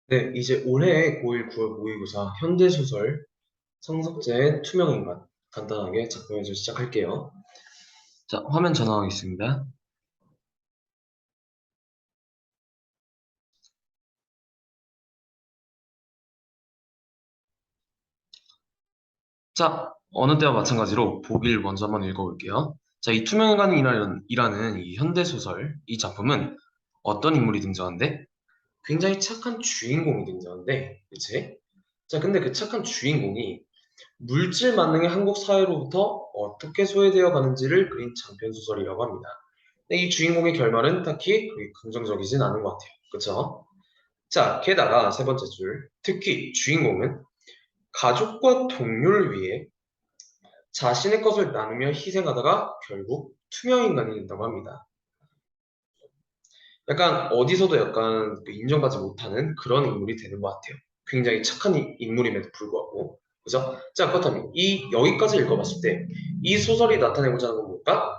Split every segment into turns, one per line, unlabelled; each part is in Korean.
네, 이제 올해 고1, 9월 모의고사 현대소설 성석재의 투명인간 간단하게 작품에서 시작할게요. 자, 화면 전환하겠습니다. 자, 어느 때와 마찬가지로 보기를 먼저 한번 읽어볼게요. 자, 이 투명인간이라는 이 현대소설, 이 작품은 어떤 인물이 등장한데? 굉장히 착한 주인공이 등장한데, 그치? 자, 근데 그 착한 주인공이 물질 만능의 한국 사회로부터 어떻게 소외되어 가는지를 그린 장편 소설이라고 합니다. 근데 이 주인공의 결말은 딱히 그리 긍정적이진 않은 것 같아요. 그쵸? 자, 게다가 세 번째 줄, 특히 주인공은 가족과 동료를 위해 자신의 것을 나누며 희생하다가 결국 투명인간이 된다고 합니다. 약간 어디서도 약간 그 인정받지 못하는 그런 인물이 되는 것 같아요. 굉장히 착한 인물임에도 불구하고. 그죠? 자, 그렇다면 여기까지 읽어봤을 때 이 소설이 나타내고자 하는 건 뭘까?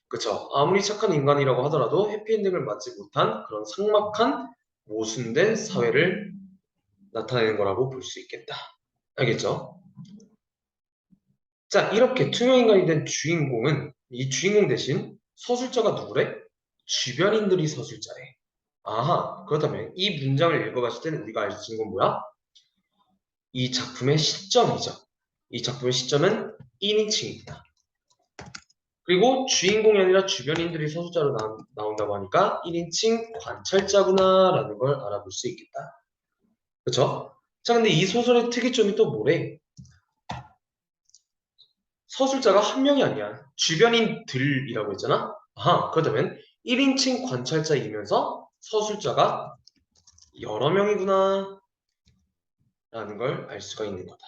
그쵸? 아무리 착한 인간이라고 하더라도 해피엔딩을 맞지 못한 그런 삭막한 모순된 사회를 나타내는 거라고 볼 수 있겠다. 알겠죠? 자, 이렇게 투명인간이 된 주인공은 이 주인공 대신 서술자가 누구래? 주변인들이 서술자래. 아하, 그렇다면 이 문장을 읽어봤을 때는 우리가 알 수 있는 건 뭐야? 이 작품의 시점이죠. 이 작품의 시점은 1인칭입니다. 그리고 주인공이 아니라 주변인들이 서술자로 나온다고 하니까 1인칭 관찰자구나라는 걸 알아볼 수 있겠다. 그쵸? 자, 근데 이 소설의 특이점이 또 뭐래? 서술자가 한 명이 아니야. 주변인들이라고 했잖아? 아하, 그렇다면 1인칭 관찰자이면서 서술자가 여러 명이구나 라는 걸 알 수가 있는 거다.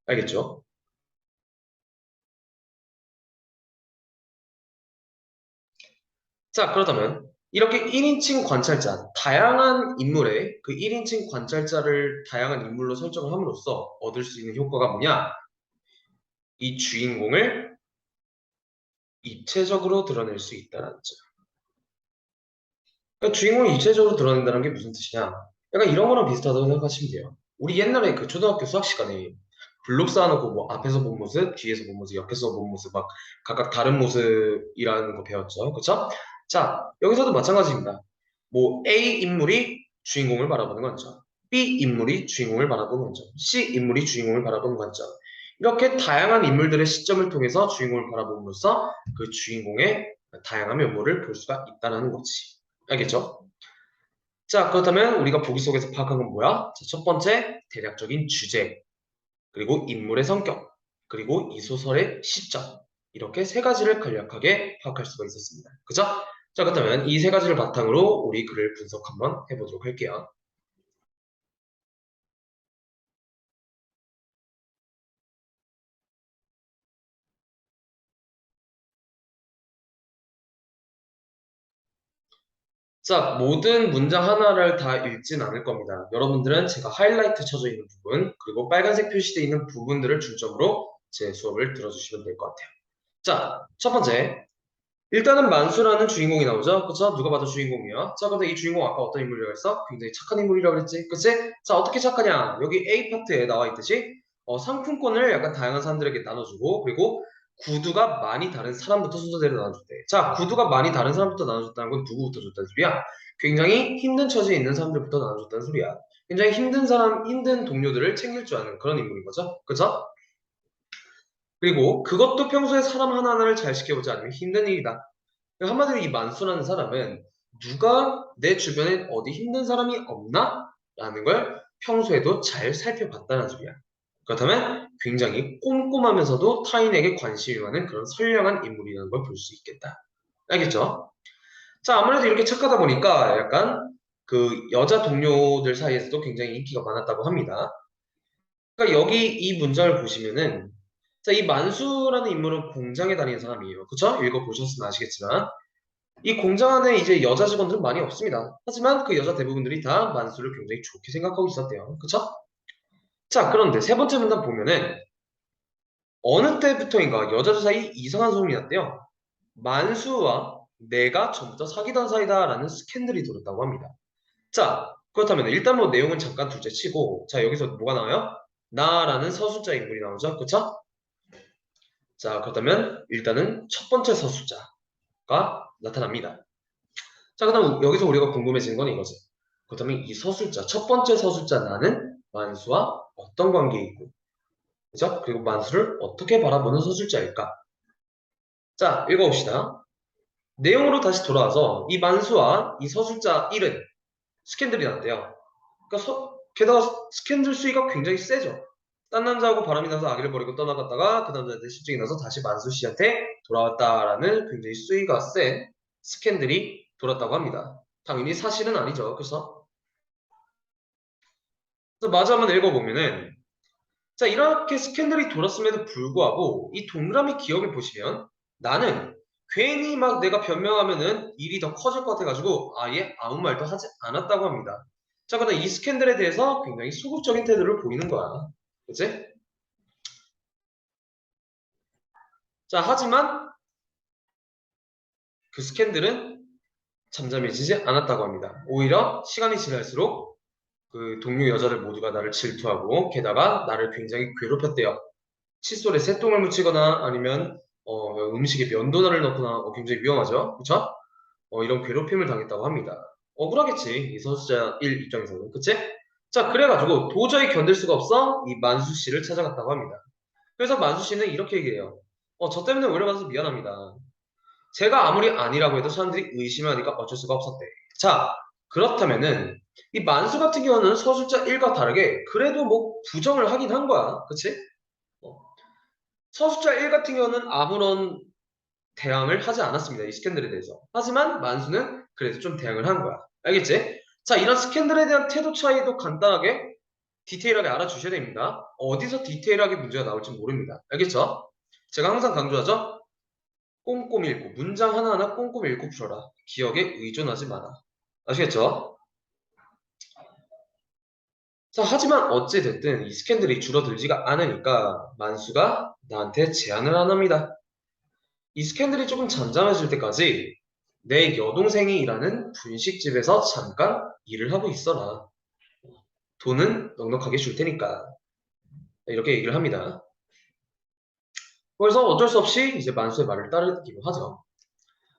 알겠죠? 자, 그렇다면 이렇게 1인칭 관찰자, 다양한 인물의 그 1인칭 관찰자를 다양한 인물로 설정을 함으로써 얻을 수 있는 효과가 뭐냐? 이 주인공을 입체적으로 드러낼 수 있다는 점. 그러니까 주인공을 입체적으로 드러낸다는 게 무슨 뜻이냐? 약간 이런 거랑 비슷하다고 생각하시면 돼요. 우리 옛날에 그 초등학교 수학 시간에 블록 쌓아놓고 뭐 앞에서 본 모습, 뒤에서 본 모습, 옆에서 본 모습 막 각각 다른 모습이라는 거 배웠죠. 그쵸? 자, 여기서도 마찬가지입니다. 뭐 A 인물이 주인공을 바라보는 관점, B 인물이 주인공을 바라보는 관점, C 인물이 주인공을 바라보는 관점. 이렇게 다양한 인물들의 시점을 통해서 주인공을 바라봄으로써 그 주인공의 다양한 면모를 볼 수가 있다는 거지. 알겠죠? 자, 그렇다면 우리가 보기 속에서 파악한 건 뭐야? 자, 첫 번째, 대략적인 주제, 그리고 인물의 성격, 그리고 이 소설의 시점. 이렇게 세 가지를 간략하게 파악할 수가 있었습니다. 그죠? 자, 그렇다면 이 세 가지를 바탕으로 우리 글을 분석 한번 해보도록 할게요. 자, 모든 문장 하나를 다 읽진 않을 겁니다. 여러분들은 제가 하이라이트 쳐져 있는 부분, 그리고 빨간색 표시되어 있는 부분들을 중점으로 제 수업을 들어주시면 될 것 같아요. 자, 첫 번째, 일단은 만수라는 주인공이 나오죠. 그쵸? 누가 봐도 주인공이야. 자, 근데 이 주인공 아까 어떤 인물이라고 했어? 굉장히 착한 인물이라고 그랬지. 그치? 자, 어떻게 착하냐? 여기 A 파트에 나와 있듯이 상품권을 약간 다양한 사람들에게 나눠주고 그리고 구두가 많이 다른 사람부터 순서대로 나눠줬대. 자, 구두가 많이 다른 사람부터 나눠줬다는 건 누구부터 줬다는 소리야? 굉장히 힘든 처지에 있는 사람들부터 나눠줬다는 소리야. 굉장히 힘든 사람, 힘든 동료들을 챙길 줄 아는 그런 인물인 거죠. 그쵸? 그리고 그것도 평소에 사람 하나하나를 잘 지켜보지 않으면 힘든 일이다. 한마디로 이 만수라는 사람은 누가 내 주변에 어디 힘든 사람이 없나? 라는 걸 평소에도 잘 살펴봤다는 소리야. 그렇다면 굉장히 꼼꼼하면서도 타인에게 관심이 많은 그런 선량한 인물이라는 걸 볼 수 있겠다. 알겠죠? 자, 아무래도 이렇게 착하다 보니까 약간 그 여자 동료들 사이에서도 굉장히 인기가 많았다고 합니다. 그러니까 여기 이 문장을 보시면은 자, 이 만수라는 인물은 공장에 다니는 사람이에요. 그쵸? 읽어보셨으면 아시겠지만 이 공장 안에 이제 여자 직원들은 많이 없습니다. 하지만 그 여자 대부분들이 다 만수를 굉장히 좋게 생각하고 있었대요. 그쵸? 자, 그런데 세 번째 문단 보면은 어느 때부터인가 여자들 사이 이상한 소문이 났대요. 만수와 내가 전부터 사귀던 사이다라는 스캔들이 돌았다고 합니다. 자, 그렇다면 일단 뭐 내용은 잠깐 둘째 치고, 자, 여기서 뭐가 나와요? 나라는 서술자 인물이 나오죠. 그쵸? 자, 그렇다면 일단은 첫 번째 서술자가 나타납니다. 자, 그다음 여기서 우리가 궁금해지는 건 이거지. 그렇다면 이 서술자, 첫 번째 서술자 나는 만수와 어떤 관계에 있고, 그죠? 그리고 만수를 어떻게 바라보는 서술자일까? 자, 읽어봅시다. 내용으로 다시 돌아와서 이 만수와 이 서술자 1은 스캔들이 났대요. 그러니까 게다가 스캔들 수위가 굉장히 세죠. 딴 남자하고 바람이 나서 아기를 버리고 떠나갔다가 그 남자한테 실증이 나서 다시 만수 씨한테 돌아왔다라는 굉장히 수위가 센 스캔들이 돌았다고 합니다. 당연히 사실은 아니죠. 그래서 마저 한번 읽어보면은 자, 이렇게 스캔들이 돌았음에도 불구하고 이 동그라미 기억을 보시면 나는 괜히 막 내가 변명하면은 일이 더 커질 것 같아가지고 아예 아무 말도 하지 않았다고 합니다. 자, 그러나 이 스캔들에 대해서 굉장히 소극적인 태도를 보이는 거야. 그치? 자, 하지만 그 스캔들은 잠잠해지지 않았다고 합니다. 오히려 시간이 지날수록 그 동료 여자들 모두가 나를 질투하고 게다가 나를 굉장히 괴롭혔대요. 칫솔에 새똥을 묻히거나 아니면 음식에 면도날을 넣거나 굉장히 위험하죠. 그쵸? 이런 괴롭힘을 당했다고 합니다. 억울하겠지. 이 선수자 1 입장에서는. 그치? 자, 그래가지고 도저히 견딜 수가 없어 이 만수 씨를 찾아갔다고 합니다. 그래서 만수 씨는 이렇게 얘기해요. 저 때문에 오해받아서 미안합니다. 제가 아무리 아니라고 해도 사람들이 의심하니까 어쩔 수가 없었대. 자, 그렇다면은 이 만수 같은 경우는 서술자 1과 다르게 그래도 뭐 부정을 하긴 한 거야. 그치? 어, 서술자 1 같은 경우는 아무런 대항을 하지 않았습니다. 이 스캔들에 대해서. 하지만 만수는 그래도 좀 대항을 한 거야. 알겠지? 자, 이런 스캔들에 대한 태도 차이도 간단하게 디테일하게 알아주셔야 됩니다. 어디서 디테일하게 문제가 나올지 모릅니다. 알겠죠? 제가 항상 강조하죠? 꼼꼼히 읽고 문장 하나하나 꼼꼼히 읽고 풀어라. 기억에 의존하지 마라. 아시겠죠? 자, 하지만 어찌됐든 이 스캔들이 줄어들지가 않으니까 만수가 나한테 제안을 안 합니다. 이 스캔들이 조금 잠잠해질 때까지 내 여동생이 일하는 분식집에서 잠깐 일을 하고 있어라. 돈은 넉넉하게 줄 테니까. 이렇게 얘기를 합니다. 그래서 어쩔 수 없이 이제 만수의 말을 따르기로 하죠.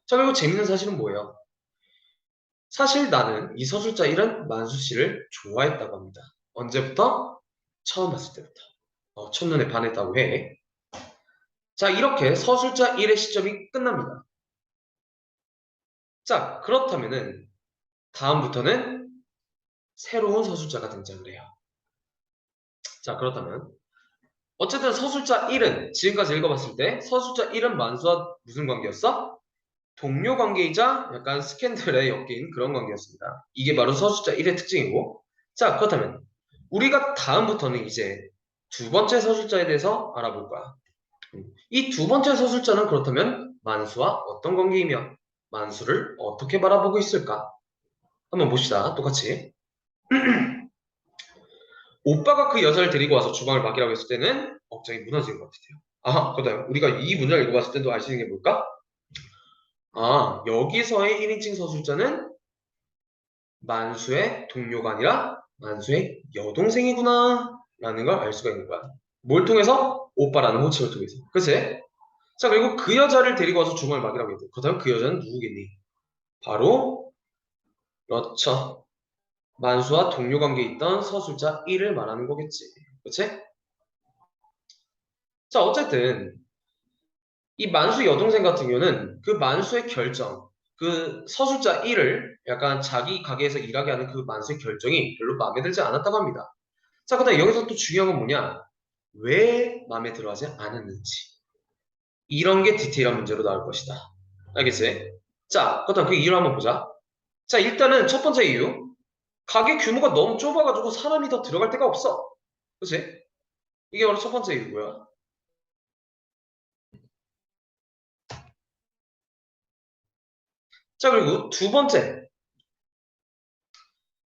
자, 그리고 재밌는 사실은 뭐예요? 사실 나는 이 서술자 1은 만수 씨를 좋아했다고 합니다. 언제부터? 처음 봤을 때부터. 첫눈에 반했다고 해. 자, 이렇게 서술자 1의 시점이 끝납니다. 자, 그렇다면은 다음부터는 새로운 서술자가 등장을 해요. 자, 그렇다면 어쨌든 서술자 1은 지금까지 읽어봤을 때 서술자 1은 만수와 무슨 관계였어? 동료 관계이자 약간 스캔들에 엮인 그런 관계였습니다. 이게 바로 서술자 1의 특징이고 자, 그렇다면 우리가 다음부터는 이제 두 번째 서술자에 대해서 알아볼 거야. 이 두 번째 서술자는 그렇다면 만수와 어떤 관계이며 만수를 어떻게 바라보고 있을까? 한번 봅시다. 똑같이. 오빠가 그 여자를 데리고 와서 주방을 맡기라고 했을 때는 억장이 무너진 것 같아요. 아, 그다음 우리가 이 문장을 읽어봤을 때도 알 수 있는 게 뭘까? 아, 여기서의 1인칭 서술자는 만수의 동료가 아니라 만수의 여동생이구나 라는 걸 알 수가 있는 거야. 뭘 통해서? 오빠라는 호칭을 통해서. 그치? 자, 그리고 그 여자를 데리고 와서 주방을 맡기라고 했대. 그다음 그 여자는 누구겠니? 바로 그렇죠. 만수와 동료 관계에 있던 서술자 1을 말하는 거겠지. 그치? 자, 어쨌든 이 만수 여동생 같은 경우는 그 만수의 결정, 그 서술자 1을 약간 자기 가게에서 일하게 하는 그 만수의 결정이 별로 마음에 들지 않았다고 합니다. 자, 그다음 여기서 또 중요한 건 뭐냐? 왜 마음에 들어하지 않았는지. 이런 게 디테일한 문제로 나올 것이다. 알겠지? 자, 그다음 그 이유를 한번 보자. 자, 일단은 첫 번째 이유. 가게 규모가 너무 좁아가지고 사람이 더 들어갈 데가 없어. 그치? 이게 바로 첫 번째 이유고요. 자, 그리고 두 번째.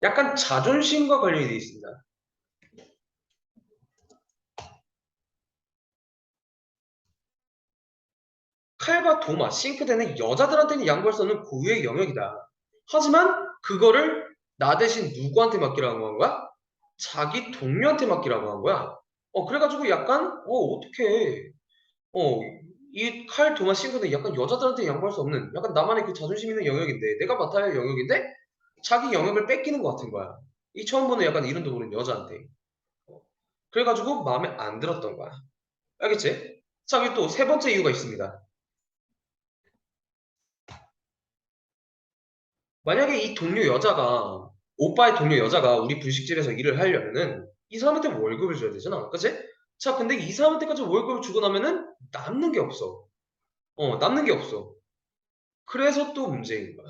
약간 자존심과 관련이 되어 있습니다. 칼과 도마, 싱크대는 여자들한테는 양보할 수 없는 고유의 영역이다. 하지만 그거를 나 대신 누구한테 맡기라고 한 거야? 자기 동료한테 맡기라고 한 거야. 그래가지고 약간, 어떡해. 어, 이 칼 도마 신고는 약간 여자들한테 양보할 수 없는 약간 나만의 그 자존심 있는 영역인데 내가 맡아야 할 영역인데 자기 영역을 뺏기는 것 같은 거야. 이 처음 보는 약간 이름도 모르는 여자한테. 어, 그래가지고 마음에 안 들었던 거야. 알겠지? 자, 그리고 또 세 번째 이유가 있습니다. 만약에 이 동료 여자가 오빠의 동료 여자가 우리 분식집에서 일을 하려면은 이 사람한테 월급을 줘야 되잖아. 그치? 자, 근데 이 사람한테까지 월급을 주고 나면은 남는 게 없어. 남는 게 없어. 그래서 또 문제인 거야.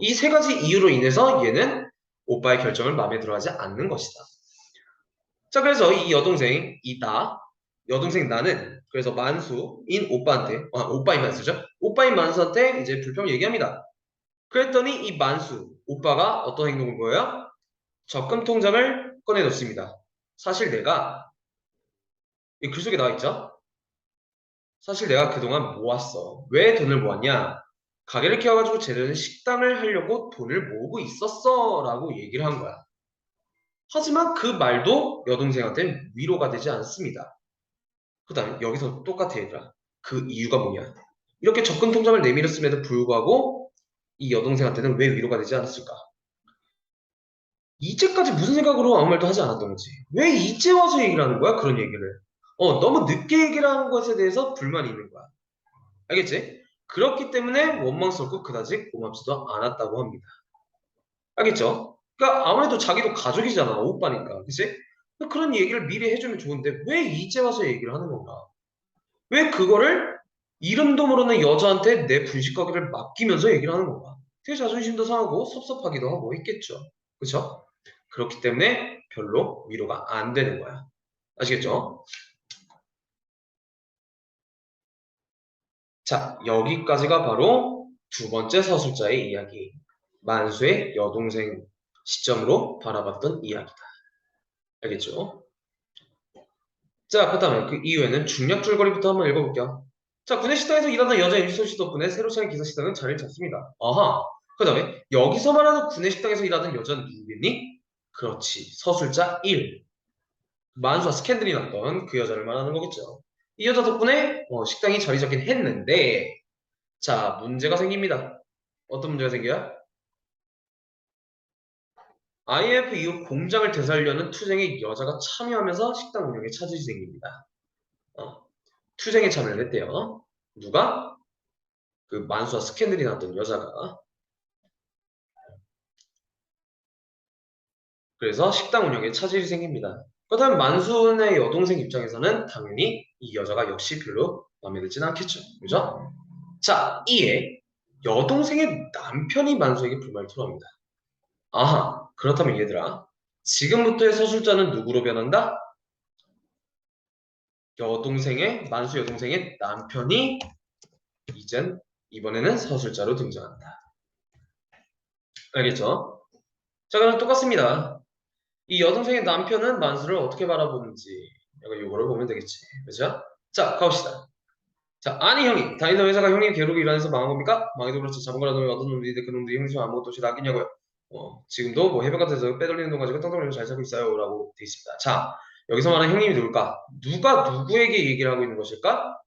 이 세 가지 이유로 인해서 얘는 오빠의 결정을 마음에 들어하지 않는 것이다. 자, 그래서 이 여동생, 여동생 나는 그래서 만수인 오빠한테, 오빠인 만수죠? 오빠인 만수한테 이제 불평을 얘기합니다. 그랬더니 이 만수, 오빠가 어떤 행동을 보여요? 적금 통장을 꺼내놓습니다. 사실 내가, 이 글 속에 나와 있죠? 사실 내가 그동안 모았어. 왜 돈을 모았냐? 가게를 키워가지고 재료는 식당을 하려고 돈을 모으고 있었어. 라고 얘기를 한 거야. 하지만 그 말도 여동생한테는 위로가 되지 않습니다. 그 다음에 여기서 똑같아 얘들아. 그 이유가 뭐냐? 이렇게 접근 통장을 내밀었음에도 불구하고 이 여동생한테는 왜 위로가 되지 않았을까? 이제까지 무슨 생각으로 아무 말도 하지 않았던 거지? 왜 이제 와서 얘기를 하는 거야? 그런 얘기를. 너무 늦게 얘기를 하는 것에 대해서 불만이 있는 거야. 알겠지? 그렇기 때문에 원망스럽고 그다지 고맙지도 않았다고 합니다. 알겠죠? 그러니까 아무래도 자기도 가족이잖아. 오빠니까. 그치? 그런 얘기를 미리 해주면 좋은데 왜 이제 와서 얘기를 하는 건가? 왜 그거를 이름도 모르는 여자한테 내 분식 가게를 맡기면서 얘기를 하는 건가? 되게 자존심도 상하고 섭섭하기도 하고 했겠죠. 그쵸? 그렇기 때문에 별로 위로가 안 되는 거야. 아시겠죠? 자, 여기까지가 바로 두 번째 서술자의 이야기. 만수의 여동생 시점으로 바라봤던 이야기다. 알겠죠? 자, 그 다음에 그 이후에는 중략 줄거리부터 한번 읽어볼게요. 자, 구내식당에서 일하던 여자 임시소 씨 덕분에 새로 차린 기사식당은 자리를 잡습니다. 아하. 그 다음에 여기서 말하는 구내식당에서 일하던 여자는 누구겠니? 그렇지. 서술자 1. 만수와 스캔들이 났던 그 여자를 말하는 거겠죠. 이 여자 덕분에 식당이 자리 잡긴 했는데 자, 문제가 생깁니다. 어떤 문제가 생겨요? IMF 이후 공장을 되살려는 투쟁에 여자가 참여하면서 식당 운영에 차질이 생깁니다. 어, 투쟁에 참여를 했대요. 누가? 그 만수와 스캔들이 났던 여자가. 그래서 식당 운영에 차질이 생깁니다. 그렇다면 만수의 여동생 입장에서는 당연히 이 여자가 역시 별로 마음에 들진 않겠죠. 그죠? 자, 이에 여동생의 남편이 만수에게 불만을 토로합니다. 아하, 그렇다면 얘들아, 지금부터의 서술자는 누구로 변한다? 만수 여동생의 남편이 이젠 이번에는 서술자로 등장한다. 알겠죠? 자, 그럼 똑같습니다. 이 여동생의 남편은 만수를 어떻게 바라보는지 약간 요거를 보면 되겠지. 그죠? 자, 가봅시다. 자, 아니 형이 다니던 회사가 형님 괴롭게 일하면서 망한 겁니까? 망해도 그렇지 잡은 거라 놈이 어떤 놈들인데 그 놈들이 형님 좀 아무것도 없이 낚이냐고요. 지금도 뭐 해변 같은 데서 빼돌리는 돈 가지고 떵떵거리면서 잘 살고 있어요 라고 돼 있습니다. 자, 여기서 말하는 형님이 누굴까? 누가 누구에게 얘기를 하고 있는 것일까?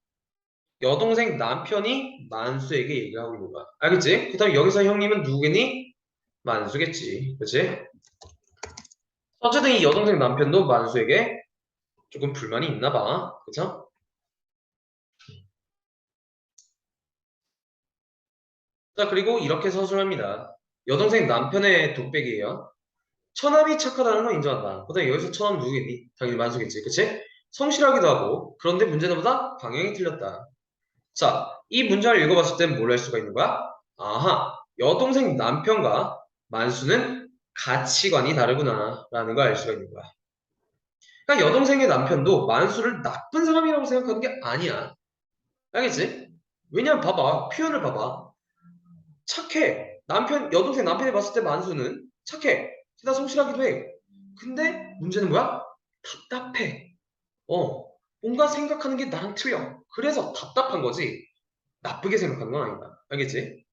여동생 남편이 만수에게 얘기를 하고 있는 거야. 알겠지? 그 다음에 여기서 형님은 누구겠니? 만수겠지. 그치? 어쨌든 이 여동생 남편도 만수에게 조금 불만이 있나 봐. 그쵸? 자, 그리고 이렇게 서술합니다. 여동생 남편의 독백이에요. 처남이 착하다는 건 인정한다. 그 다음에 여기서 처남 누구겠니? 당연히 만수겠지. 그치? 성실하기도 하고, 그런데 문제는 뭐다? 방향이 틀렸다. 자, 이 문장을 읽어봤을 땐 뭘 할 수가 있는 거야? 아하, 여동생 남편과 만수는 가치관이 다르구나 라는 걸 알 수가 있는 거야. 그러니까 여동생의 남편도 만수를 나쁜 사람이라고 생각하는 게 아니야. 알겠지? 왜냐면 봐봐. 표현을 봐봐. 착해. 여동생 남편이 봤을 때 만수는 착해. 게다가 성실하기도 해. 근데 문제는 뭐야? 답답해. 뭔가 생각하는 게 나랑 틀려. 그래서 답답한 거지. 나쁘게 생각하는 건 아니다. 알겠지?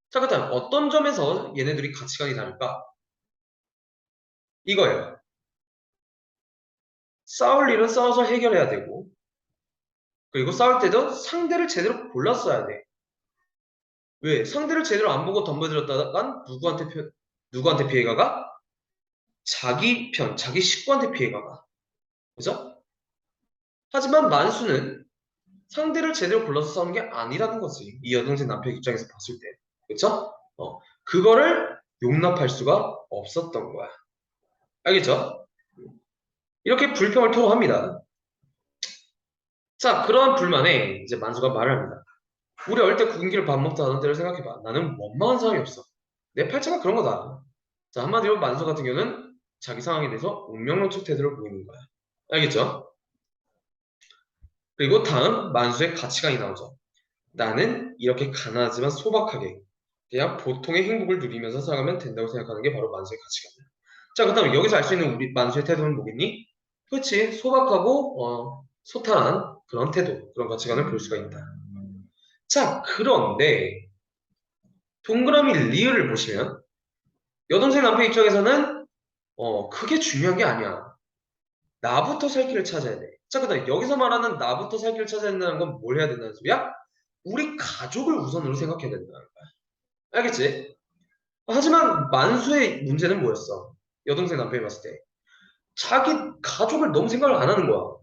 자, 그렇다면 어떤 점에서 얘네들이 가치관이 다를까? 이거예요. 싸울 일은 싸워서 해결해야 되고, 그리고 싸울 때도 상대를 제대로 골랐어야 돼. 왜? 상대를 제대로 안 보고 덤벼들었다간 누구한테 피해가 가? 자기 편, 자기 식구한테 피해가 가. 그죠? 하지만 만수는 상대를 제대로 골라서 싸우는 게 아니라는 거지. 이 여동생 남편 입장에서 봤을 때. 그쵸? 그거를 용납할 수가 없었던 거야. 알겠죠? 이렇게 불평을 토로합니다. 자, 그러한 불만에 이제 만수가 말을 합니다. 우리 어릴 때 구근기를 밥 먹다 하던 때를 생각해봐. 나는 원망한 사람이 없어. 내 팔자가 그런 거다. 자, 한마디로 만수 같은 경우는 자기 상황에 대해서 운명론적 태도를 보이는 거야. 알겠죠? 그리고 다음 만수의 가치관이 나오죠. 나는 이렇게 가난하지만 소박하게 그냥 보통의 행복을 누리면서 살아가면 된다고 생각하는 게 바로 만수의 가치관이야. 자, 그다음에 여기서 알 수 있는 우리 만수의 태도는 뭐겠니? 그렇지, 소박하고 소탈한 그런 태도, 그런 가치관을 볼 수가 있다. 자, 그런데 동그라미 리을을 보시면 여동생 남편 입장에서는 그게 중요한 게 아니야. 나부터 살 길을 찾아야 돼. 자, 그다음에 여기서 말하는 나부터 살 길을 찾아야 된다는 건 뭘 해야 된다는 소리야? 우리 가족을 우선으로 생각해야 된다는 거야. 알겠지? 하지만 만수의 문제는 뭐였어? 여동생 남편이 봤을 때 자기 가족을 너무 생각을 안 하는 거야.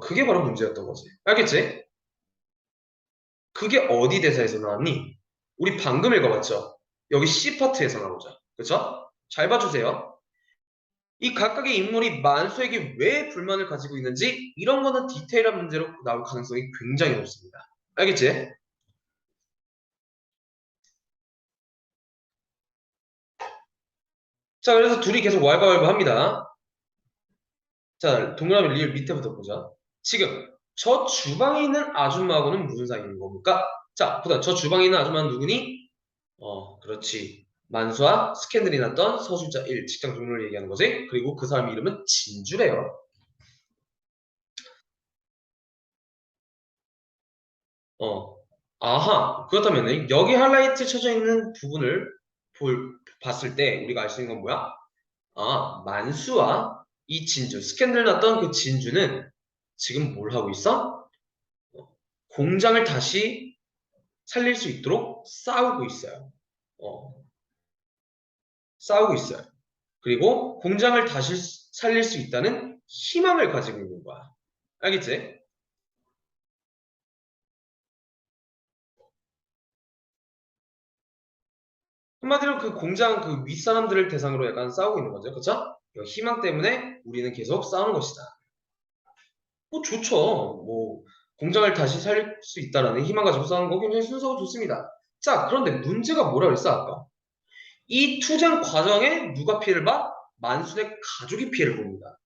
그게 바로 문제였던 거지. 알겠지? 그게 어디 대사에서 나왔니? 우리 방금 읽어봤죠? 여기 C파트에서 나오죠. 그쵸? 잘 봐주세요. 이 각각의 인물이 만수에게 왜 불만을 가지고 있는지 이런 거는 디테일한 문제로 나올 가능성이 굉장히 높습니다. 알겠지? 자, 그래서 둘이 계속 왈가왈부합니다. 자, 동그라미 리을 밑에부터 보자. 지금 저 주방에 있는 아줌마하고는 무슨 사이인 겁니까? 자, 보다 저 주방에 있는 아줌마는 누구니? 그렇지. 만수와 스캔들이 났던 서술자 1, 직장 동료를 얘기하는 거지. 그리고 그 사람 이름은 진주래요. 어, 아하. 그렇다면 여기 하이라이트 쳐져 있는 부분을 봤을 때 우리가 알 수 있는 건 뭐야? 아, 만수와 이 진주, 스캔들 났던 그 진주는 지금 뭘 하고 있어? 공장을 다시 살릴 수 있도록 싸우고 있어요. 어, 싸우고 있어요. 그리고 공장을 다시 살릴 수 있다는 희망을 가지고 있는 거야. 알겠지? 한마디로 그 공장 그 윗사람들을 대상으로 약간 싸우고 있는 거죠. 그쵸? 이 희망 때문에 우리는 계속 싸우는 것이다. 뭐 좋죠. 뭐 공장을 다시 살릴 수 있다라는 희망 가지고 싸우는 거 굉장히 순수하고 좋습니다. 자, 그런데 문제가 뭐라 그랬어 아까? 이 투쟁 과정에 누가 피해를 봐? 만순의 가족이 피해를 봅니다.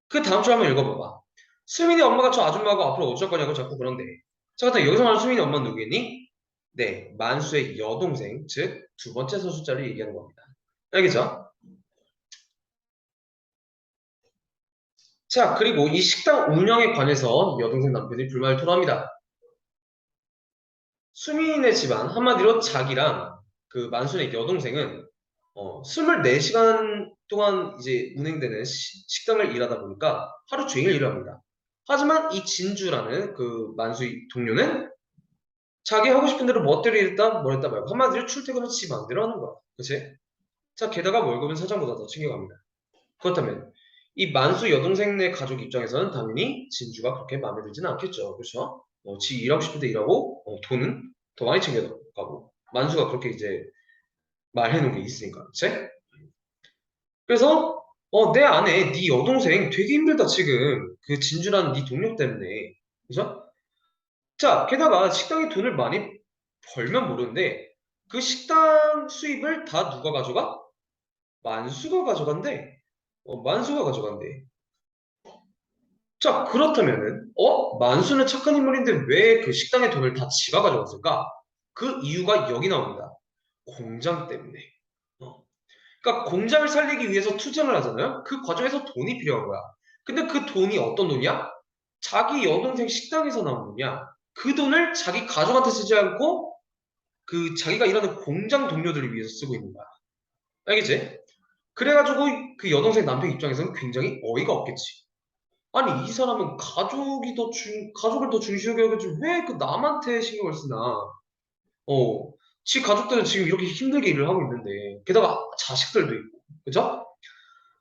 그 다음 줄 한번 읽어봐봐. 수민이 엄마가 저 아줌마하고 앞으로 어쩔 거냐고 자꾸 그런데. 자, 그렇다 여기서 말하는 수민이 엄마는 누구겠니? 네, 만수의 여동생, 즉 두 번째 소수자를 얘기하는 겁니다. 알겠죠? 자, 그리고 이 식당 운영에 관해서 여동생 남편이 불만을 토로합니다. 수민의 집안, 한마디로 자기랑 그 만순의 여동생은 24시간 동안 이제 운행되는 식당을 일하다 보니까 하루 종일 일을 합니다. 하지만 이 진주라는 그 만수의 동료는 자기 하고 싶은 대로 멋대로 일했다 뭐 했다 말고 한마디로 출퇴근을 지 맘대로 하는 거야. 그치? 자, 게다가 월급은 사장보다 더 챙겨갑니다. 그렇다면 이 만수 여동생네 가족 입장에서는 당연히 진주가 그렇게 마음에 들지는 않겠죠. 그렇죠? 지 일하고 싶을 때 일하고 돈은 더 많이 챙겨가고 만수가 그렇게 이제 말해놓은 게 있으니까. 그치? 그래서 내 아내 네 여동생 되게 힘들다 지금 그 진주라는 네 동료 때문에. 그죠? 자, 게다가 식당에 돈을 많이 벌면 모르는데 그 식당 수입을 다 누가 가져가? 만수가 가져간대. 만수가 가져간대. 자, 그렇다면은 만수는 착한 인물인데 왜 그 식당의 돈을 다 지가 가져갔을까? 그 이유가 여기 나옵니다. 공장 때문에. 어. 그러니까 공장을 살리기 위해서 투쟁을 하잖아요. 그 과정에서 돈이 필요한 거야. 근데 그 돈이 어떤 돈이야? 자기 여동생 식당에서 나온 돈이야. 그 돈을 자기 가족한테 쓰지 않고 그 자기가 일하는 공장 동료들을 위해서 쓰고 있는 거야. 알겠지? 그래가지고 그 여동생 남편 입장에서는 굉장히 어이가 없겠지. 아니 이 사람은 가족을 더 중시하게 하겠지 왜 그 남한테 신경을 쓰나? 어, 지 가족들은 지금 이렇게 힘들게 일을 하고 있는데 게다가 자식들도 있고, 그죠?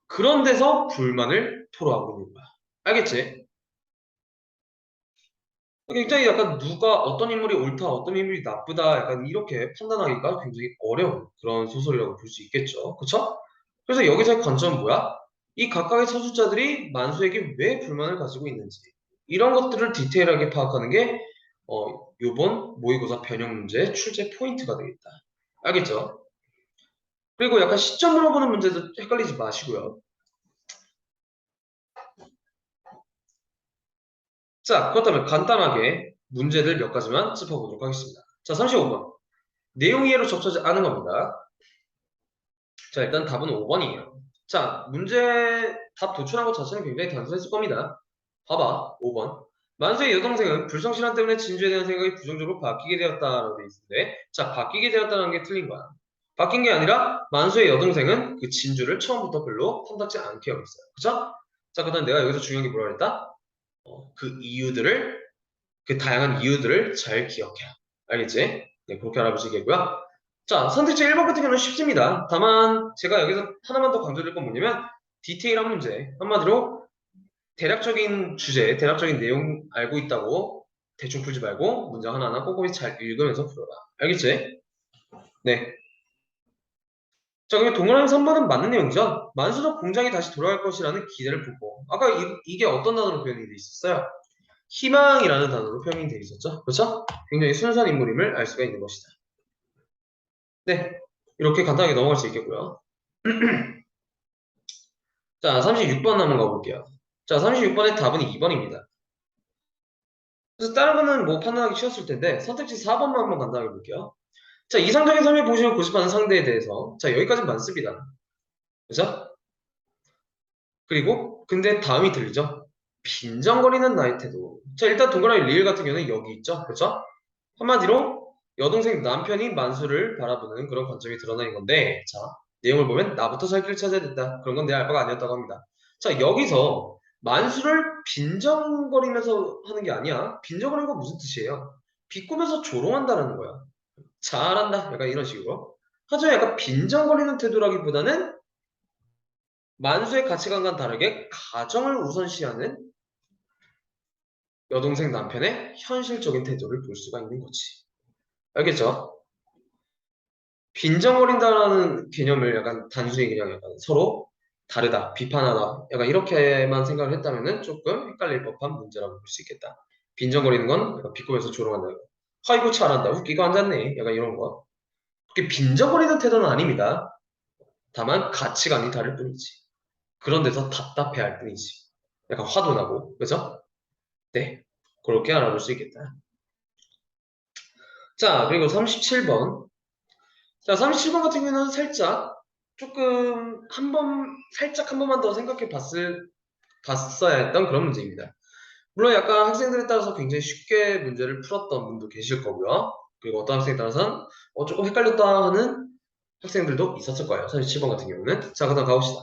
그런 데서 불만을 토로하고 있는 거야. 알겠지? 굉장히 약간 누가 어떤 인물이 옳다, 어떤 인물이 나쁘다, 약간 이렇게 판단하기가 굉장히 어려운 그런 소설이라고 볼 수 있겠죠. 그쵸? 그래서 여기서의 관점은 뭐야? 이 각각의 서술자들이 만수에게 왜 불만을 가지고 있는지 이런 것들을 디테일하게 파악하는 게 요번 모의고사 변형 문제의 출제 포인트가 되겠다. 알겠죠? 그리고 약간 시점 물어보는 문제도 헷갈리지 마시고요. 자, 그렇다면 간단하게 문제들 몇 가지만 짚어보도록 하겠습니다. 자, 35번. 내용 이해로 접수하지 않은 겁니다. 자, 일단 답은 5번이에요. 자, 문제 답 도출한 것 자체는 굉장히 단순했을 겁니다. 봐봐, 5번. 만수의 여동생은 불성실한 때문에 진주에 대한 생각이 부정적으로 바뀌게 되었다라고 돼 있는데, 자, 바뀌게 되었다는 게 틀린 거야. 바뀐 게 아니라 만수의 여동생은 그 진주를 처음부터 별로 탐탁지 않게 여겼어요. 그쵸? 자, 그다음 내가 여기서 중요한 게 뭐라 그랬다? 그 이유들을, 그 다양한 이유들을 잘 기억해라. 알겠지? 네, 그렇게 알아보시겠고요. 자, 선택지 1번 같은 경우는 쉽습니다. 다만 제가 여기서 하나만 더 강조드릴 건 뭐냐면 디테일한 문제. 한마디로 대략적인 주제, 대략적인 내용 알고 있다고 대충 풀지 말고 문장 하나하나 꼼꼼히 잘 읽으면서 풀어라. 알겠지? 네. 자, 그러면 동그라미 3번은 맞는 내용이죠? 만수적 공장이 다시 돌아갈 것이라는 기대를 품고 아까 이게 어떤 단어로 표현이 돼 있었어요? 희망이라는 단어로 표현이 되어 있었죠? 그렇죠? 굉장히 순수한 인물임을 알 수가 있는 것이다. 네. 이렇게 간단하게 넘어갈 수 있겠고요. 자, 36번 한번 가볼게요. 자, 36번의 답은 2번입니다. 그래서 다른 거는 뭐 판단하기 쉬웠을 텐데 선택지 4번만 한번 간단하게 볼게요. 자, 이상적인 삶의 보시을 고집하는 상대에 대해서 자, 여기까지는 많습니다. 그죠? 그리고 근데 다음이 들리죠? 빈정거리는 나의 태도. 자, 일단 동그라미 리을 같은 경우는 여기 있죠? 그죠? 한마디로 여동생 남편이 만수를 바라보는 그런 관점이 드러나는 건데 자, 내용을 보면 나부터 살 길을 찾아야 된다. 그런 건 내 알바가 아니었다고 합니다. 자, 여기서 만수를 빈정거리면서 하는 게 아니야. 빈정거리는 건 무슨 뜻이에요? 비꼬면서 조롱한다는 거야. 잘한다. 약간 이런 식으로. 하지만 약간 빈정거리는 태도라기보다는 만수의 가치관과는 다르게 가정을 우선시하는 여동생 남편의 현실적인 태도를 볼 수가 있는 거지. 알겠죠? 빈정거린다라는 개념을 약간 단순히 그냥 약간 서로 다르다, 비판하다, 약간 이렇게만 생각을 했다면은 조금 헷갈릴 법한 문제라고 볼 수 있겠다. 빈정거리는 건 약간 비꼬면서 조롱한다. 아이고 잘한다, 웃기고 앉았네, 약간 이런 거. 그게 빈정거리는 태도는 아닙니다. 다만 가치관이 다를 뿐이지. 그런 데서 답답해할 뿐이지. 약간 화도 나고, 그죠? 네, 그렇게 알아볼 수 있겠다. 자, 그리고 37번. 자, 37번 같은 경우는 살짝 조금 살짝 한 번만 더 봤어야 했던 그런 문제입니다. 물론 약간 학생들에 따라서 굉장히 쉽게 문제를 풀었던 분도 계실 거고요. 그리고 어떤 학생에 따라서는 조금 헷갈렸다 하는 학생들도 있었을 거예요. 37번 같은 경우는. 자, 그다음 가봅시다.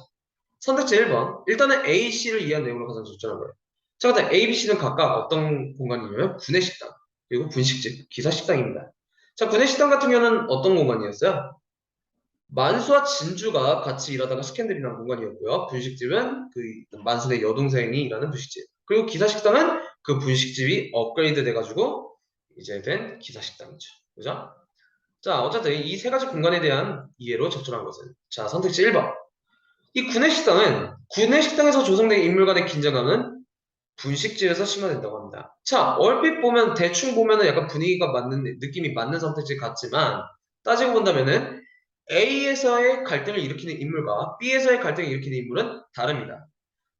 선택지 1번. 일단은 A, C를 이해한 내용으로 가장 적절한 거예요. 자, 그다음 A, B, C는 각각 어떤 공간이냐면 구내식당, 그리고 분식집, 기사식당입니다. 자, 구내식당 같은 경우는 어떤 공간이었어요? 만수와 진주가 같이 일하다가 스캔들이 난 공간이었고요. 분식집은 그 만수의 여동생이 일하는 분식집. 그리고 기사식당은 그 분식집이 업그레이드 돼가지고 이제 된 기사식당이죠. 그죠? 자, 어쨌든 이 세 가지 공간에 대한 이해로 적절한 것은 자, 선택지 1번. 이 구내식당은 구내식당에서 조성된 인물 간의 긴장감은 분식집에서 심화된다고 합니다. 자, 얼핏 보면 대충 보면은 약간 분위기가 맞는 느낌이 맞는 선택지 같지만 따지고 본다면은 A에서의 갈등을 일으키는 인물과 B에서의 갈등을 일으키는 인물은 다릅니다.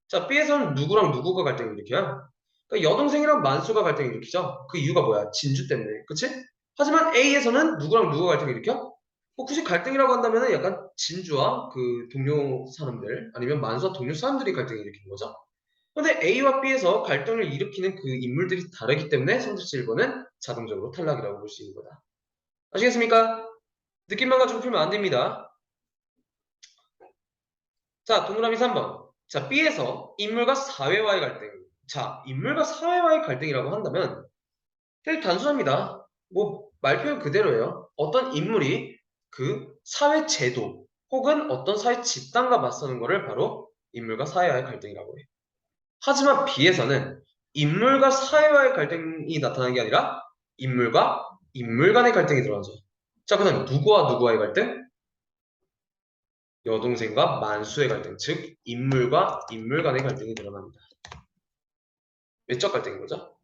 자, B에서는 누구랑 누구가 갈등을 일으켜요? 그러니까 여동생이랑 만수가 갈등을 일으키죠. 그 이유가 뭐야? 진주 때문에. 그치? 하지만 A에서는 누구랑 누구가 갈등을 일으켜? 뭐 굳이 갈등이라고 한다면 약간 진주와 그 동료 사람들 아니면 만수와 동료 사람들이 갈등을 일으키는 거죠. 근데 A와 B에서 갈등을 일으키는 그 인물들이 다르기 때문에 선택지 1번은 자동적으로 탈락이라고 볼 수 있는 거다. 아시겠습니까? 느낌만 가지고 풀면 안 됩니다. 자, 동그라미 3번. 자, B에서 인물과 사회와의 갈등. 자, 인물과 사회와의 갈등이라고 한다면 되게 단순합니다. 뭐, 말 표현 그대로예요. 어떤 인물이 그 사회 제도 혹은 어떤 사회 집단과 맞서는 것을 바로 인물과 사회와의 갈등이라고 해요. 하지만 B에서는 인물과 사회와의 갈등이 나타나는 게 아니라 인물과 인물 간의 갈등이 드러나죠. 자, 그다음 누구와 누구와의 갈등? 여동생과 만수의 갈등, 즉 인물과 인물 간의 갈등이 드러납니다. 외적 갈등인 거죠.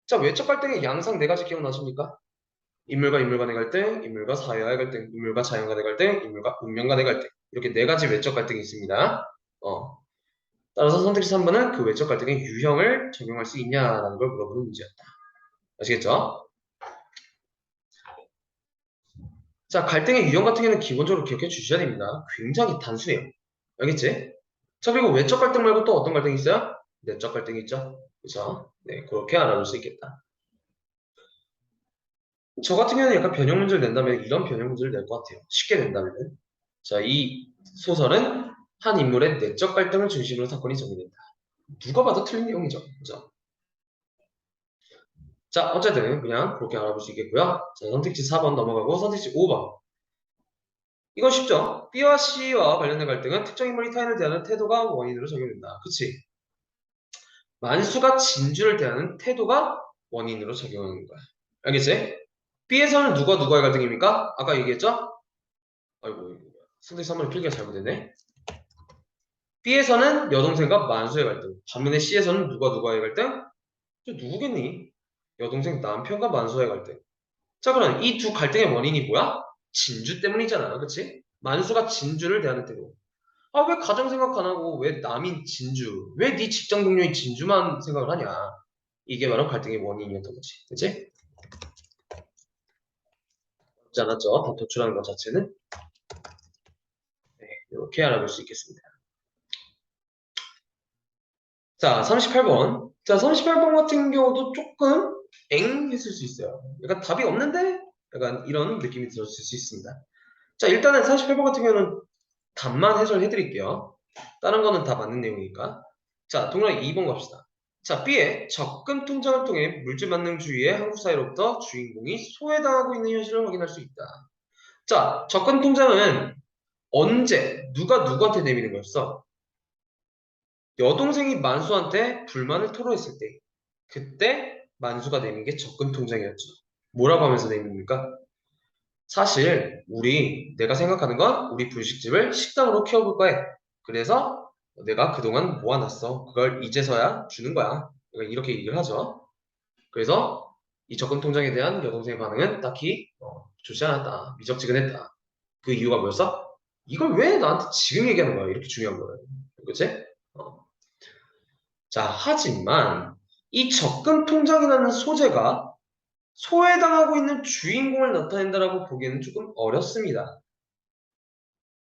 자, 외적 갈등의 양상 네 가지 기억나십니까? 인물과 인물 간의 갈등, 인물과 사회와의 갈등, 인물과 자연 간의 갈등, 인물과 운명 간의 갈등. 이렇게 네 가지 외적 갈등이 있습니다. 따라서 선택지 3번은 그 외적 갈등의 유형을 적용할 수 있냐라는 걸 물어보는 문제였다. 아시겠죠? 자, 갈등의 유형 같은 경우는 기본적으로 기억해 주셔야 됩니다. 굉장히 단순해요. 알겠지? 자, 그리고 외적 갈등 말고 또 어떤 갈등이 있어요? 내적 갈등이 있죠? 그죠? 네, 그렇게 알아볼 수 있겠다. 저 같은 경우는 약간 변형 문제를 낸다면 이런 변형 문제를 낼 것 같아요. 쉽게 낸다면. 자, 이 소설은 한 인물의 내적 갈등을 중심으로 사건이 전개된다. 누가 봐도 틀린 내용이죠. 그죠? 자, 어쨌든 그냥 그렇게 알아볼 수 있겠고요. 자, 선택지 4번 넘어가고 선택지 5번. 이건 쉽죠? B와 C와 관련된 갈등은 특정 인물이 타인을 대하는 태도가 원인으로 작용된다. 그치? 만수가 진주를 대하는 태도가 원인으로 작용하는 거야. 알겠지? B에서는 누가 누가의 갈등입니까? 아까 얘기했죠? 아이고, 선택지 3번이 필기가 잘못됐네. B에서는 여동생과 만수의 갈등. 반면에 C에서는 누가 누가의 갈등? 저 누구겠니? 여동생 남편과 만수의 갈등. 자, 그럼 이 두 갈등의 원인이 뭐야? 진주 때문이잖아. 그치? 만수가 진주를 대하는 태도. 아, 왜 가정 생각 안 하고 왜 남인 진주, 왜 네 직장 동료인 진주만 생각을 하냐? 이게 바로 갈등의 원인이었던 거지. 그치? 없지 않았죠? 다 도출하는 것 자체는. 네, 이렇게 알아볼 수 있겠습니다. 자, 38번. 자, 38번 같은 경우도 조금 엥 했을 수 있어요. 약간 답이 없는데? 약간 이런 느낌이 들었을 수 있습니다. 자, 일단은 48번 같은 경우는 답만 해설해 드릴게요. 다른 거는 다 맞는 내용이니까. 자, 동그라미 2번 갑시다. 자, B의 접근 통장을 통해 물질 만능주의의 한국 사회로부터 주인공이 소외당하고 있는 현실을 확인할 수 있다. 자, 접근 통장은 언제, 누가 누구한테 내미는 거였어? 여동생이 만수한테 불만을 토로했을 때, 그때 만수가 내민 게 접근 통장이었죠. 뭐라고 하면서 내밉니까? 사실 내가 생각하는 건 우리 분식집을 식당으로 키워볼 거야. 그래서 내가 그동안 모아놨어. 그걸 이제서야 주는 거야. 이렇게 얘기를 하죠. 그래서 이 접근 통장에 대한 여동생의 반응은 딱히 좋지 않았다. 미적지근했다. 그 이유가 뭐였어? 이걸 왜 나한테 지금 얘기하는 거야? 이렇게 중요한 거예요. 그치? 어. 자, 하지만 이 접근 통장이라는 소재가 소외당하고 있는 주인공을 나타낸다라고 보기에는 조금 어렵습니다.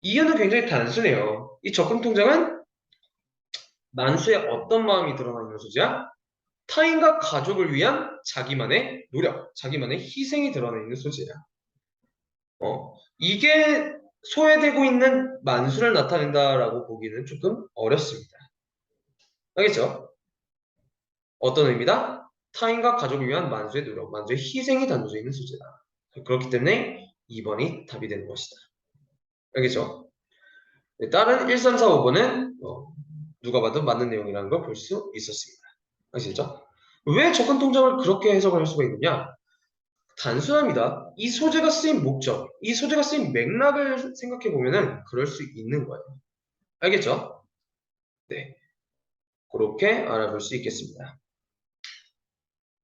이유는 굉장히 단순해요. 이 접근 통장은 만수의 어떤 마음이 드러나 있는 소재야? 타인과 가족을 위한 자기만의 노력, 자기만의 희생이 드러나 있는 소재야. 이게 소외되고 있는 만수를 나타낸다라고 보기는 조금 어렵습니다. 알겠죠? 어떤 의미다? 타인과 가족을 위한 만수의 노력, 만수의 희생이 담겨져 있는 소재다. 그렇기 때문에 2번이 답이 되는 것이다. 알겠죠? 네, 다른 1, 3, 4, 5번은 누가 봐도 맞는 내용이라는 걸 볼 수 있었습니다. 아시죠? 왜 접근 통장을 그렇게 해석을 할 수가 있느냐? 단순합니다. 이 소재가 쓰인 목적, 이 소재가 쓰인 맥락을 생각해 보면은 그럴 수 있는 거예요. 알겠죠? 네, 그렇게 알아볼 수 있겠습니다.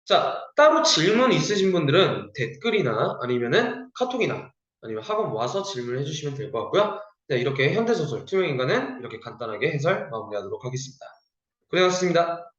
자, 따로 질문 있으신 분들은 댓글이나 아니면은 카톡이나 아니면 학원 와서 질문을 해주시면 될 것 같고요. 네, 이렇게 현대소설 투명인간은 이렇게 간단하게 해설 마무리하도록 하겠습니다. 고생하셨습니다.